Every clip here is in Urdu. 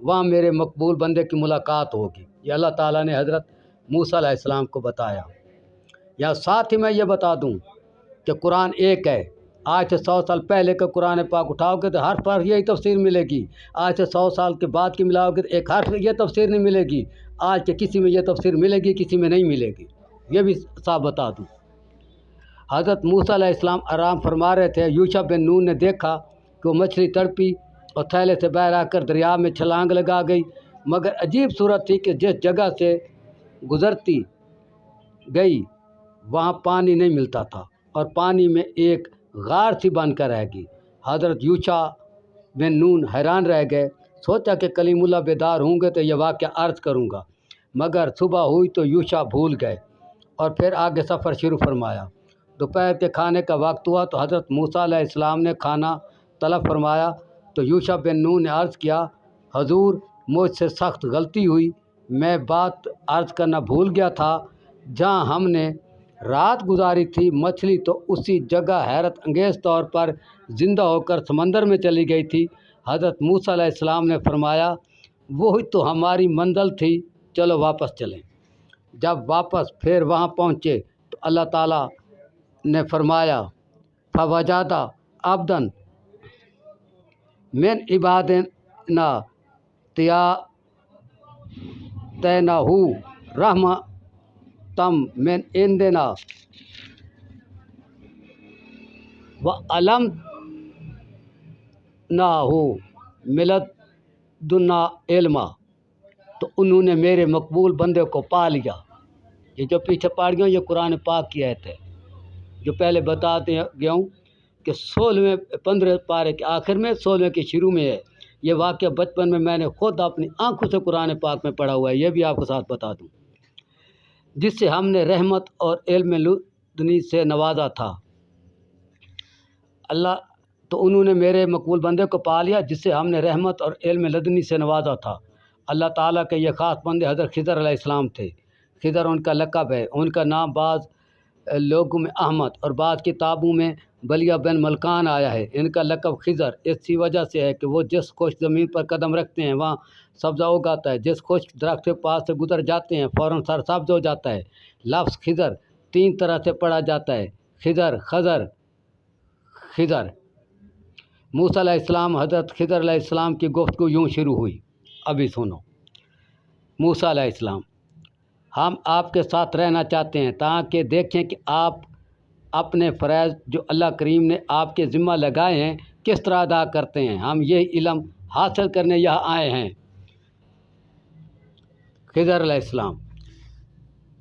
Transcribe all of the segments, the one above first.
وہاں میرے مقبول بندے کی ملاقات ہوگی۔ یہ اللہ تعالیٰ نے حضرت موسیٰ علیہ السلام کو بتایا۔ یا ساتھ ہی میں یہ بتا دوں کہ قرآن ایک ہے۔ آج سے 100 سال پہلے کا قرآن پاک اٹھاؤ گے تو ہر پر یہی تفسیر ملے گی۔ آج سے 100 سال کے بعد کی ملاؤ گے تو ایک حرف یہ تفسیر نہیں ملے گی۔ آج کے کسی میں یہ تفسیر ملے گی، کسی میں نہیں ملے گی، یہ بھی صاف بتا دوں۔ حضرت موسیٰ علیہ السلام آرام فرما رہے تھے، یوشع بن نون نے دیکھا کہ وہ مچھلی تڑپی اور تھیلے سے باہر آ کر دریا میں چھلانگ لگا گئی، مگر عجیب صورت تھی کہ جس جگہ سے گزرتی گئی وہاں پانی نہیں ملتا تھا اور پانی میں ایک غار سی بن کر رہ گئی۔ حضرت یوشع بن نون حیران رہ گئے، سوچا کہ کلیم اللہ بیدار ہوں گے تو یہ واقعہ عرض کروں گا، مگر صبح ہوئی تو یوشع بھول گئے اور پھر آگے سفر شروع فرمایا۔ دوپہر کے کھانے کا وقت ہوا تو حضرت موسیٰ علیہ السلام نے کھانا طلب فرمایا تو یوشع بن نون نے عرض کیا، حضور مجھ سے سخت غلطی ہوئی، میں بات عرض کرنا بھول گیا تھا، جہاں ہم نے رات گزاری تھی مچھلی تو اسی جگہ حیرت انگیز طور پر زندہ ہو کر سمندر میں چلی گئی تھی۔ حضرت موسیٰ علیہ السلام نے فرمایا، وہی تو ہماری منزل تھی، چلو واپس چلیں۔ جب واپس پھر وہاں پہنچے تو اللہ تعالیٰ نے فرمایا، فوجادہ عبدن من عبادنا آتیناہ رحمۃ من عندنا وعلمناہ من لدنا علما۔ تو انہوں نے میرے مقبول بندے کو پا لیا۔ یہ جو پیچھے پڑھ گیا ہوں یہ قرآن پاک کی آیت ہے، جو پہلے بتاتے گیا ہوں کہ 16ویں 15 پارے کے آخر میں 16ویں کے شروع میں ہے۔ یہ واقعہ بچپن میں نے خود اپنی آنکھوں سے قرآن پاک میں پڑھا ہوا ہے، یہ بھی آپ کو ساتھ بتا دوں۔ جس سے ہم نے رحمت اور علم لدنی سے نوازا تھا اللہ، تو انہوں نے میرے مقبول بندے کو پا لیا جس سے ہم نے رحمت اور علم لدنی سے نوازا تھا۔ اللہ تعالیٰ کے یہ خاص بندے حضرت خضر علیہ السلام تھے۔ خضر ان کا لقب ہے، ان کا نام بعض لوگوں میں احمد اور بعض کتابوں میں بلیہ بن ملکان آیا ہے۔ ان کا لقب خضر اسی وجہ سے ہے کہ وہ جس خشک زمین پر قدم رکھتے ہیں وہاں سبزہ اگاتا ہے، جس خشک درخت کے پاس سے گزر جاتے ہیں فوراً سر سبز ہو جاتا ہے۔ لفظ خضر 3 طرح سے پڑھا جاتا ہے، خضر، خضر، خضر۔ موسیٰ علیہ السلام حضرت خضر علیہ السلام کی گفتگو یوں شروع ہوئی، ابھی سنو۔ موسیٰ علیہ السلام، ہم آپ کے ساتھ رہنا چاہتے ہیں تاکہ دیکھیں کہ آپ اپنے فرائض جو اللہ کریم نے آپ کے ذمہ لگائے ہیں کس طرح ادا کرتے ہیں، ہم یہ علم حاصل کرنے یہاں آئے ہیں۔ خضر علیہ السلام،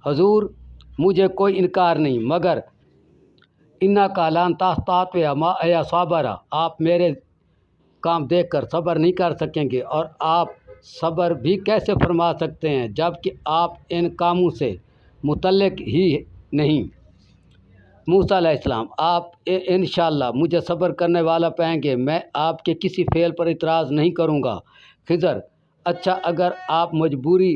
حضور مجھے کوئی انکار نہیں، مگر انا کا لان تاستات ما ایا صابرہ، آپ میرے کام دیکھ کر صبر نہیں کر سکیں گے، اور آپ صبر بھی کیسے فرما سکتے ہیں جب کہ آپ ان کاموں سے متعلق ہی نہیں۔ موسیٰ علیہ السلام، آپ انشاءاللہ مجھے صبر کرنے والا پائیں گے، میں آپ کے کسی فعل پر اعتراض نہیں کروں گا۔ خضر، اچھا اگر آپ مجبوری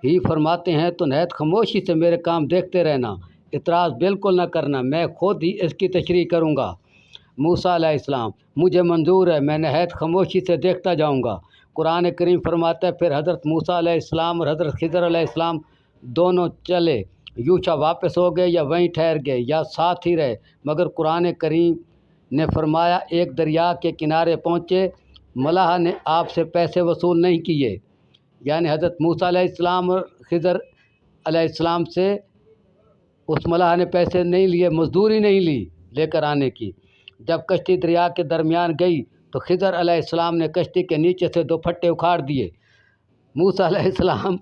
ہی فرماتے ہیں تو نہایت خاموشی سے میرے کام دیکھتے رہنا، اعتراض بالکل نہ کرنا، میں خود ہی اس کی تشریح کروں گا۔ موسیٰ علیہ السلام، مجھے منظور ہے، میں نہایت خاموشی سے دیکھتا جاؤں گا۔ قرآن کریم فرماتا ہے پھر حضرت موسیٰ علیہ السلام اور حضرت خضر علیہ السلام دونوں چلے، یوشع واپس ہو گئے یا وہیں ٹھہر گئے یا ساتھ ہی رہے، مگر قرآن کریم نے فرمایا ایک دریا کے کنارے پہنچے، ملاح نے آپ سے پیسے وصول نہیں کیے، یعنی حضرت موسیٰ علیہ السلام اور خضر علیہ السلام سے اس ملاح نے پیسے نہیں لیے، مزدوری نہیں لی لے کر آنے کی۔ جب کشتی دریا کے درمیان گئی تو خضر علیہ السلام نے کشتی کے نیچے سے 2 پھٹے اکھاڑ دیے۔ موسیٰ علیہ السلام،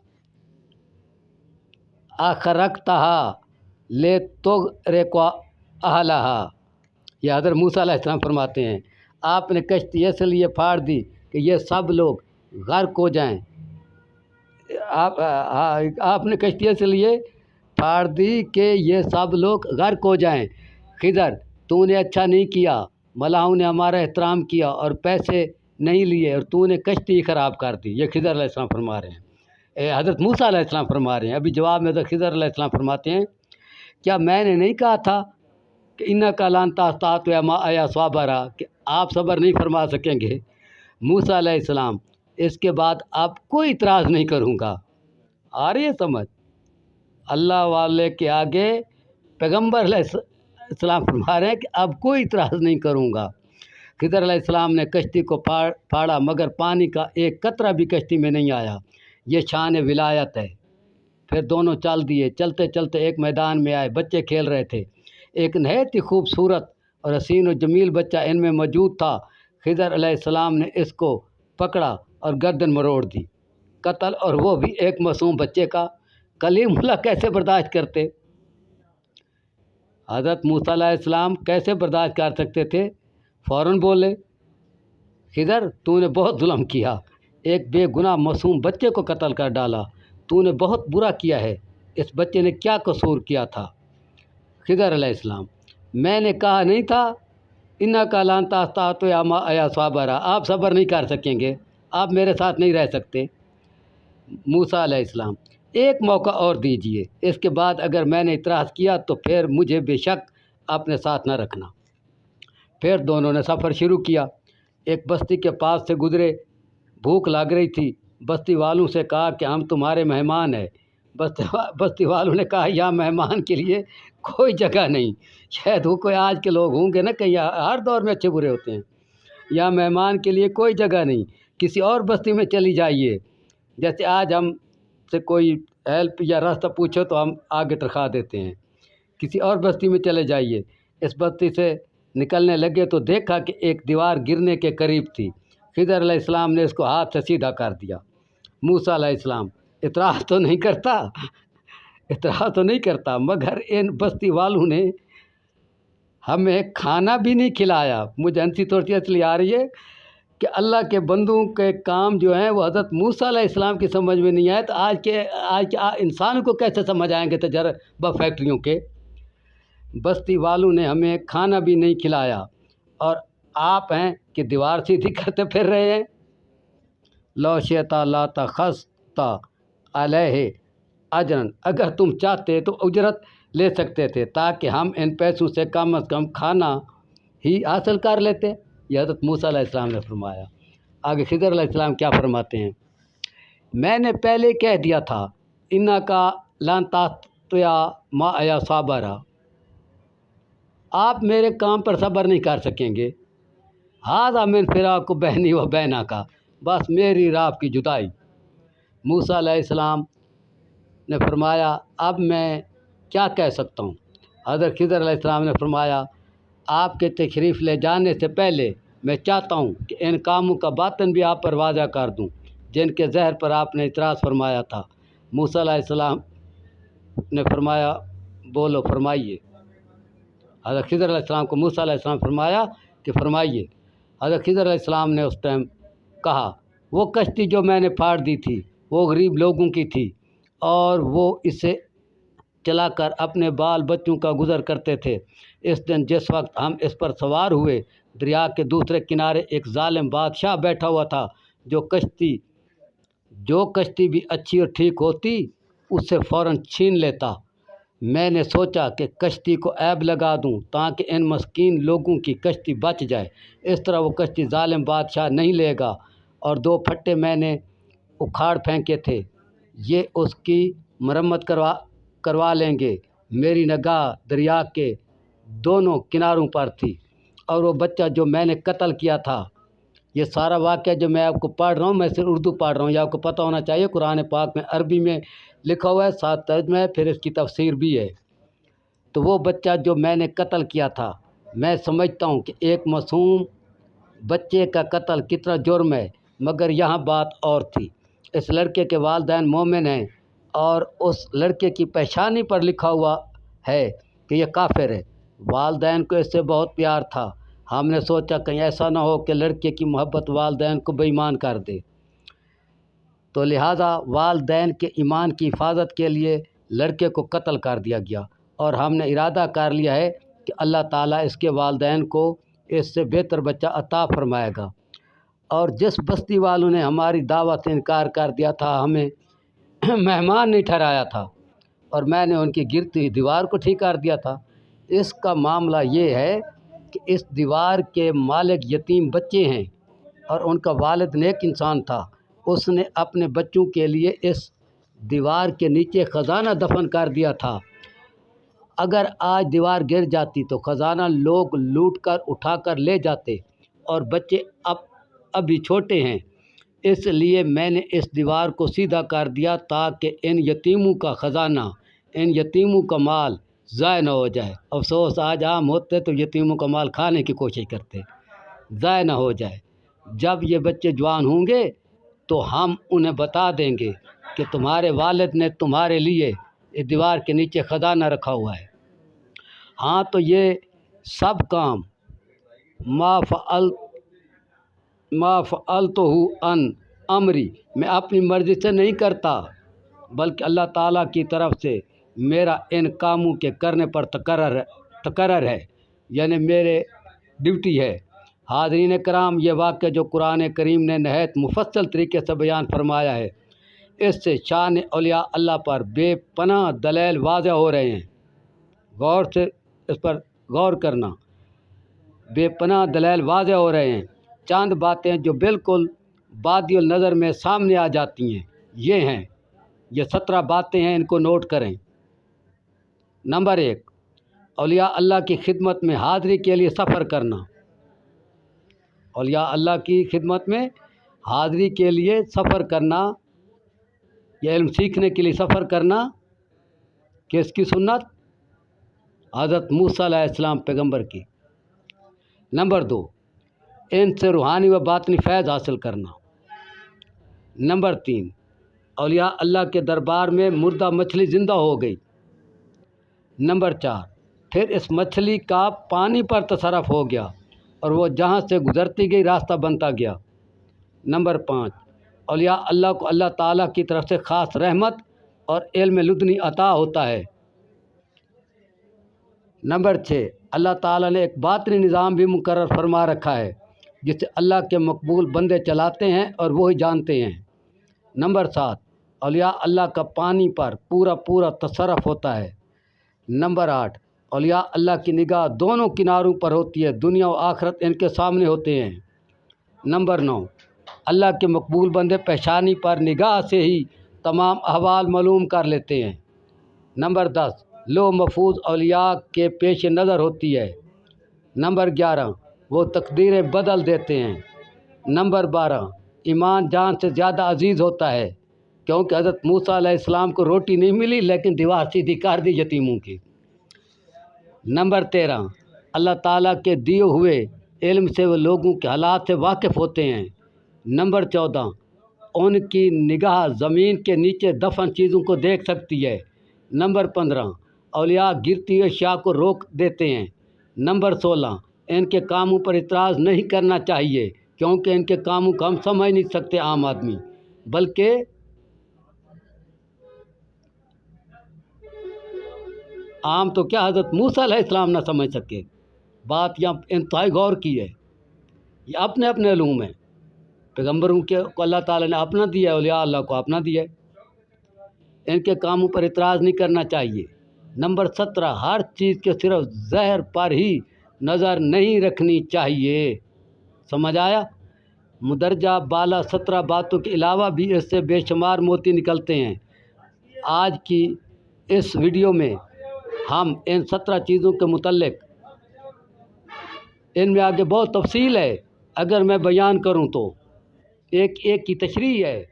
اخرقتہا لتغرق اہلہا، یہ حضرت موسیٰ علیہ السلام فرماتے ہیں آپ نے کشتی اس لیے پھاڑ دی کہ یہ سب لوگ غرق ہو جائیں۔ آپ نے کشتی اس لیے پھاڑ دی کہ یہ سب لوگ غرق ہو جائیں۔ خضر، تو نے اچھا نہیں کیا، ملاحوں نے ہمارا احترام کیا اور پیسے نہیں لیے اور تو نے کشتی ہی خراب کر دی۔ یہ خضر علیہ السلام فرما رہے ہیں، حضرت موسیٰ علیہ السلام فرما رہے ہیں۔ ابھی جواب میں حضرت خضر علیہ السلام فرماتے ہیں، کیا میں نے نہیں کہا تھا کہ انا کا لان تاستات ما ایا صابرہ، کہ آپ صبر نہیں فرما سکیں گے۔ موسیٰ علیہ السلام، اس کے بعد اب کوئی اعتراض نہیں کروں گا۔ آ رہی ہے سمجھ؟ اللہ والے کے آگے پیغمبر علیہ السلام فرما رہے ہیں کہ اب کوئی اعتراض نہیں کروں گا۔ خضر علیہ السلام نے کشتی کو پھاڑا مگر پانی کا ایک قطرہ بھی کشتی میں نہیں آیا۔ یہ شان ولایت ہے۔ پھر دونوں چل دیے۔ چلتے چلتے ایک میدان میں آئے۔ بچے کھیل رہے تھے۔ ایک نہایت ہی خوبصورت اور حسین و جمیل بچہ ان میں موجود تھا۔ خضر علیہ السلام نے اس کو پکڑا اور گردن مروڑ دی۔ قتل، اور وہ بھی ایک معصوم بچے کا۔ کلیم اللہ کیسے برداشت کرتے؟ حضرت موسیٰ علیہ السلام کیسے برداشت کر سکتے تھے؟ فوراً بولے، خضر تو نے بہت ظلم کیا، ایک بے گناہ معصوم بچے کو قتل کر ڈالا، تو نے بہت برا کیا ہے۔ اس بچے نے کیا قصور کیا تھا؟ خضر علیہ السلام، میں نے کہا نہیں تھا انکا لن تستطیع معی صبرا، آپ صبر نہیں کر سکیں گے، آپ میرے ساتھ نہیں رہ سکتے۔ موسیٰ علیہ السلام، ایک موقع اور دیجئے، اس کے بعد اگر میں نے اعتراض کیا تو پھر مجھے بے شک اپنے ساتھ نہ رکھنا۔ پھر دونوں نے سفر شروع کیا۔ ایک بستی کے پاس سے گزرے۔ بھوک لگ رہی تھی۔ بستی والوں سے کہا کہ ہم تمہارے مہمان ہیں۔ بستی والوں نے کہا یہاں مہمان کے لیے کوئی جگہ نہیں۔ شاید وہ کوئی آج کے لوگ ہوں گے نا، کہ ہر دور میں اچھے برے ہوتے ہیں۔ یہاں مہمان کے لیے کوئی جگہ نہیں، کسی اور بستی میں چلی جائیے۔ جیسے آج ہم سے کوئی ہیلپ یا راستہ پوچھو تو ہم آگے ترخوا دیتے ہیں۔ کسی اور بستی میں چلے جائیے۔ اس بستی سے نکلنے لگے تو دیکھا کہ ایک دیوار گرنے کے قریب تھی۔ خضر علیہ السلام نے اس کو ہاتھ سے سیدھا کر دیا۔ موسیٰ علیہ السلام، اعتراض تو نہیں کرتا مگر ان بستی والوں نے ہمیں کھانا بھی نہیں کھلایا۔ مجھے ہنسی تھوڑی اس لیے آ رہی ہے کہ اللہ کے بندوں کے کام جو ہیں وہ حضرت موسیٰ علیہ السلام کی سمجھ میں نہیں آئے تو آج کے انسانوں کو کیسے سمجھ آئیں گے تجربہ فیکٹریوں کے۔ بستی والوں نے ہمیں کھانا بھی نہیں کھلایا اور آپ ہیں کہ دیوار سیدھی کرتے پھر رہے ہیں۔ لو شئت لاتخذت علیہ اجرا، اگر تم چاہتے تو اجرت لے سکتے تھے تاکہ ہم ان پیسوں سے کم از کم کھانا ہی حاصل کر لیتے۔ یہ حضرت موسیٰ علیہ السلام نے فرمایا۔ آگے خضر علیہ السلام کیا فرماتے ہیں؟ میں نے پہلے کہہ دیا تھا انکا لن تستطیع معی صبرا، آپ میرے کام پر صبر نہیں کر سکیں گے۔ ھذا من فراق بینی و بینک، بس میری اور آپ کی جدائی۔ موسیٰ علیہ السلام نے فرمایا اب میں کیا کہہ سکتا ہوں؟ حضرت خضر علیہ السلام نے فرمایا آپ کے تشریف لے جانے سے پہلے میں چاہتا ہوں کہ ان کاموں کا باطن بھی آپ پر واضح کر دوں جن کے زہر پر آپ نے اعتراض فرمایا تھا۔ موسیٰ علیہ السلام نے فرمایا بولو، فرمائیے۔ حضرت خضر علیہ السلام کو موسیٰ علیہ السلام فرمایا کہ فرمائیے۔ حضرت خضر علیہ السلام نے اس ٹائم کہا وہ کشتی جو میں نے پھاڑ دی تھی وہ غریب لوگوں کی تھی اور وہ اسے چلا کر اپنے بال بچوں کا گزر کرتے تھے۔ اس دن جس وقت ہم اس پر سوار ہوئے دریا کے دوسرے کنارے ایک ظالم بادشاہ بیٹھا ہوا تھا۔ جو کشتی بھی اچھی اور ٹھیک ہوتی اس سے فوراً چھین لیتا۔ میں نے سوچا کہ کشتی کو عیب لگا دوں تاکہ ان مسکین لوگوں کی کشتی بچ جائے۔ اس طرح وہ کشتی ظالم بادشاہ نہیں لے گا، اور 2 پھٹے میں نے اکھاڑ پھینکے تھے، یہ اس کی مرمت کروا لیں گے۔ میری نگاہ دریا کے دونوں کناروں پر تھی اور وہ بچہ جو میں نے قتل کیا تھا۔ یہ سارا واقعہ جو میں آپ کو پڑھ رہا ہوں میں صرف اردو پڑھ رہا ہوں، یہ آپ کو پتہ ہونا چاہیے قرآن پاک میں عربی میں لکھا ہوا ہے، ساتھ ترجمہ ہے، پھر اس کی تفسیر بھی ہے۔ تو وہ بچہ جو میں نے قتل کیا تھا، میں سمجھتا ہوں کہ ایک معصوم بچے کا قتل کتنا جرم ہے، مگر یہاں بات اور تھی۔ اس لڑکے کے والدین مومن ہیں اور اس لڑکے کی پیشانی پر لکھا ہوا ہے کہ یہ کافر ہے۔ والدین کو اس سے بہت پیار تھا۔ ہم نے سوچا کہیں ایسا نہ ہو کہ لڑکے کی محبت والدین کو بے ایمان کر دے، تو لہٰذا والدین کے ایمان کی حفاظت کے لیے لڑکے کو قتل کر دیا گیا، اور ہم نے ارادہ کر لیا ہے کہ اللہ تعالیٰ اس کے والدین کو اس سے بہتر بچہ عطا فرمائے گا۔ اور جس بستی والوں نے ہماری دعوت سے انکار کر دیا تھا، ہمیں مہمان نہیں ٹھہرایا تھا، اور میں نے ان کی گرتی ہوئی دیوار کو ٹھیک کر دیا تھا، اس کا معاملہ یہ ہے کہ اس دیوار کے مالک یتیم بچے ہیں اور ان کا والد نیک انسان تھا۔ اس نے اپنے بچوں کے لیے اس دیوار کے نیچے خزانہ دفن کر دیا تھا۔ اگر آج دیوار گر جاتی تو خزانہ لوگ لوٹ کر اٹھا کر لے جاتے، اور بچے ابھی چھوٹے ہیں، اس لیے میں نے اس دیوار کو سیدھا کر دیا تاکہ ان یتیموں کا خزانہ، ان یتیموں کا مال ضائع نہ ہو جائے۔ افسوس آج عام ہوتے تو یتیموں کا مال کھانے کی کوشش کرتے، ضائع نہ ہو جائے۔ جب یہ بچے جوان ہوں گے تو ہم انہیں بتا دیں گے کہ تمہارے والد نے تمہارے لیے اس دیوار کے نیچے خزانہ رکھا ہوا ہے۔ ہاں، تو یہ سب کام ما فعلتہ عن امری، میں اپنی مرضی سے نہیں کرتا، بلکہ اللہ تعالیٰ کی طرف سے میرا ان کاموں کے کرنے پر تقرر ہے، یعنی میرے ڈیوٹی ہے۔ حاضرین کرام، یہ واقعہ جو قرآن کریم نے نہایت مفصل طریقے سے بیان فرمایا ہے، اس سے شان اولیاء اللہ پر بے پناہ دلائل واضح ہو رہے ہیں۔ غور سے اس پر غور کرنا، بے پناہ دلائل واضح ہو رہے ہیں۔ چند باتیں جو بالکل بادی النظر میں سامنے آ جاتی ہیں، یہ ہیں، یہ 17 باتیں ہیں، ان کو نوٹ کریں۔ نمبر 1، اولیاء اللہ کی خدمت میں حاضری کے لیے سفر کرنا۔ اولیاء اللہ کی خدمت میں حاضری کے لیے سفر کرنا، یہ علم سیکھنے کے لیے سفر کرنا، کس کی سنت؟ حضرت موسیٰ علیہ السلام پیغمبر کی۔ نمبر 2، ان سے روحانی و باطنی فیض حاصل کرنا۔ نمبر 3، اولیاء اللہ کے دربار میں مردہ مچھلی زندہ ہو گئی۔ نمبر 4، پھر اس مچھلی کا پانی پر تصرف ہو گیا اور وہ جہاں سے گزرتی گئی راستہ بنتا گیا۔ نمبر 5، اولیاء اللہ کو اللہ تعالیٰ کی طرف سے خاص رحمت اور علم لدنی عطا ہوتا ہے۔ نمبر 6، اللہ تعالیٰ نے ایک باطنی نظام بھی مقرر فرما رکھا ہے جسے اللہ کے مقبول بندے چلاتے ہیں اور وہی جانتے ہیں۔ نمبر 7، اولیاء اللہ کا پانی پر پورا تصرف ہوتا ہے۔ نمبر 8، اولیاء اللہ کی نگاہ دونوں کناروں پر ہوتی ہے، دنیا و آخرت ان کے سامنے ہوتے ہیں۔ نمبر 9، اللہ کے مقبول بندے پیشانی پر نگاہ سے ہی تمام احوال معلوم کر لیتے ہیں۔ نمبر 10، لوح محفوظ اولیاء کے پیش نظر ہوتی ہے۔ نمبر 11، وہ تقدیریں بدل دیتے ہیں۔ نمبر 12، ایمان جان سے زیادہ عزیز ہوتا ہے، کیونکہ حضرت موسیٰ علیہ السلام کو روٹی نہیں ملی لیکن دیوار سیدھی کر دی یتیموں کی۔ نمبر 13، اللہ تعالیٰ کے دیے ہوئے علم سے وہ لوگوں کے حالات سے واقف ہوتے ہیں۔ نمبر 14، ان کی نگاہ زمین کے نیچے دفن چیزوں کو دیکھ سکتی ہے۔ نمبر 15، اولیاء گرتی ہوئی اشیاء کو روک دیتے ہیں۔ نمبر 16، ان کے کاموں پر اعتراض نہیں کرنا چاہیے، کیونکہ ان کے کاموں کو ہم سمجھ نہیں سکتے عام آدمی، بلکہ عام تو کیا حضرت موسیٰ علیہ السلام نہ سمجھ سکے۔ بات یہاں انتہائی غور کی ہے، یہ اپنے اپنے علوم ہیں، پیغمبروں کو اللہ تعالیٰ نے اپنا دیا ہے، اولیاء اللہ کو اپنا دیا ہے، ان کے کاموں پر اعتراض نہیں کرنا چاہیے۔ نمبر 17، ہر چیز کے صرف ظاہر پر ہی نظر نہیں رکھنی چاہیے۔ سمجھ آیا؟ مدرجہ بالا 17 باتوں کے علاوہ بھی اس سے بے شمار موتی نکلتے ہیں۔ آج کی اس ویڈیو میں ہم ان 17 چیزوں کے متعلق، ان میں آگے بہت تفصیل ہے، اگر میں بیان کروں تو ایک کی تشریح ہے،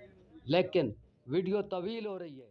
لیکن ویڈیو طویل ہو رہی ہے۔